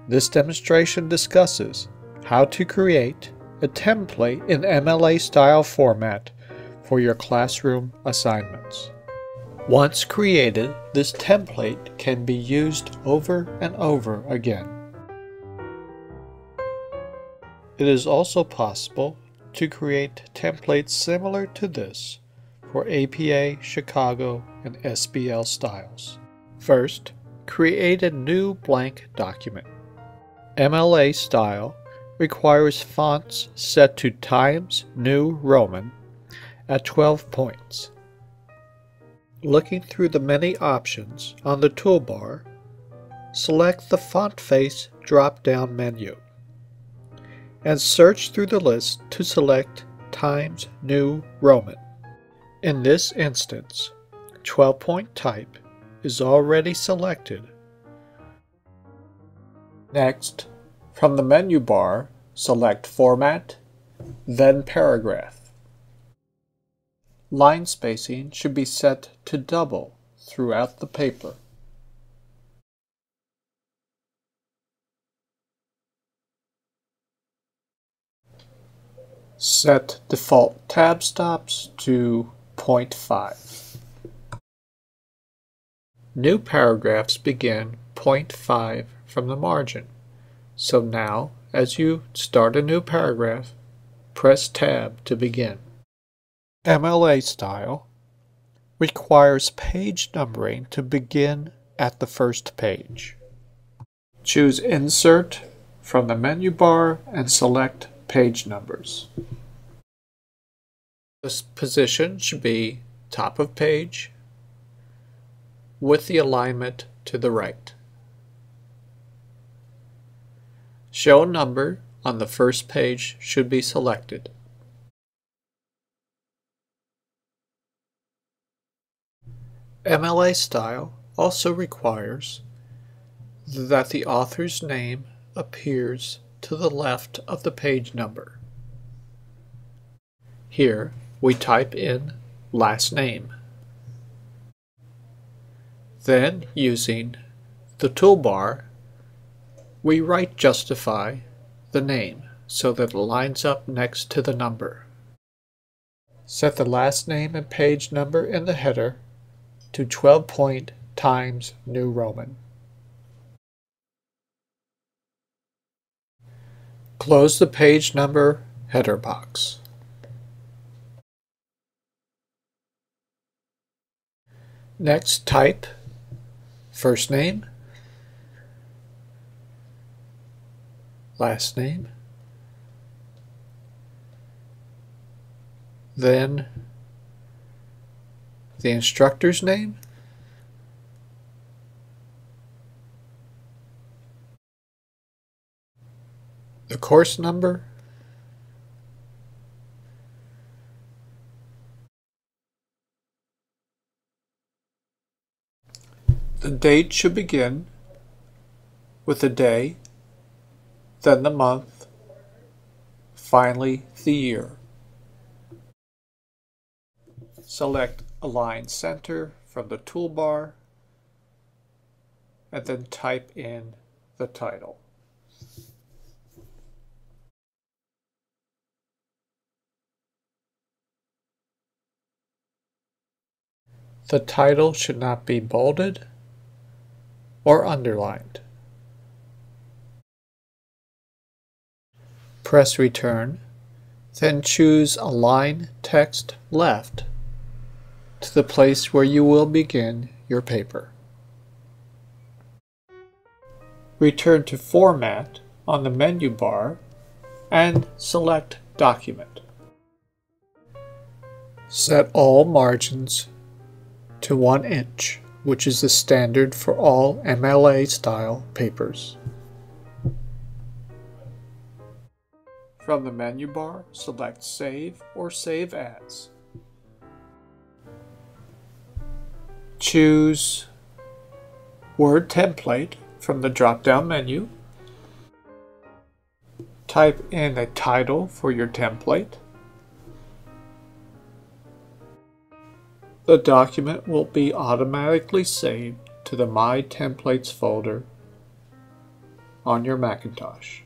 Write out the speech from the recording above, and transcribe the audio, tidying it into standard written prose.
This demonstration discusses how to create a template in MLA style format for your classroom assignments. Once created, this template can be used over and over again. It is also possible to create templates similar to this for APA, Chicago, and SBL styles. First, create a new blank document. MLA style requires fonts set to Times New Roman at 12 points. Looking through the many options on the toolbar, select the Font Face drop-down menu and search through the list to select Times New Roman. In this instance, 12-point type is already selected. Next, from the menu bar, select Format, then Paragraph. Line spacing should be set to double throughout the paper. Set default tab stops to 0.5. New paragraphs begin 0.5 from the margin. So now, as you start a new paragraph, press Tab to begin. MLA style requires page numbering to begin at the first page. Choose Insert from the menu bar and select Page Numbers. This position should be top of page with the alignment to the right. Show Number on the first page should be selected. MLA style also requires that the author's name appears to the left of the page number. Here we type in last name. Then, using the toolbar, we right justify the name so that it lines up next to the number. Set the last name and page number in the header to 12-point Times New Roman. Close the page number header box. Next, type first name, last name, then the instructor's name, the course number, the date should begin with the day, then the month, finally the year. Select Align Center from the toolbar and then type in the title. The title should not be bolded or underlined. Press Return, then choose Align Text Left to the place where you will begin your paper. Return to Format on the menu bar and select Document. Set all margins to 1 inch, which is the standard for all MLA style papers. From the menu bar, select Save or Save As. Choose Word Template from the drop-down menu. Type in a title for your template. The document will be automatically saved to the My Templates folder on your Macintosh.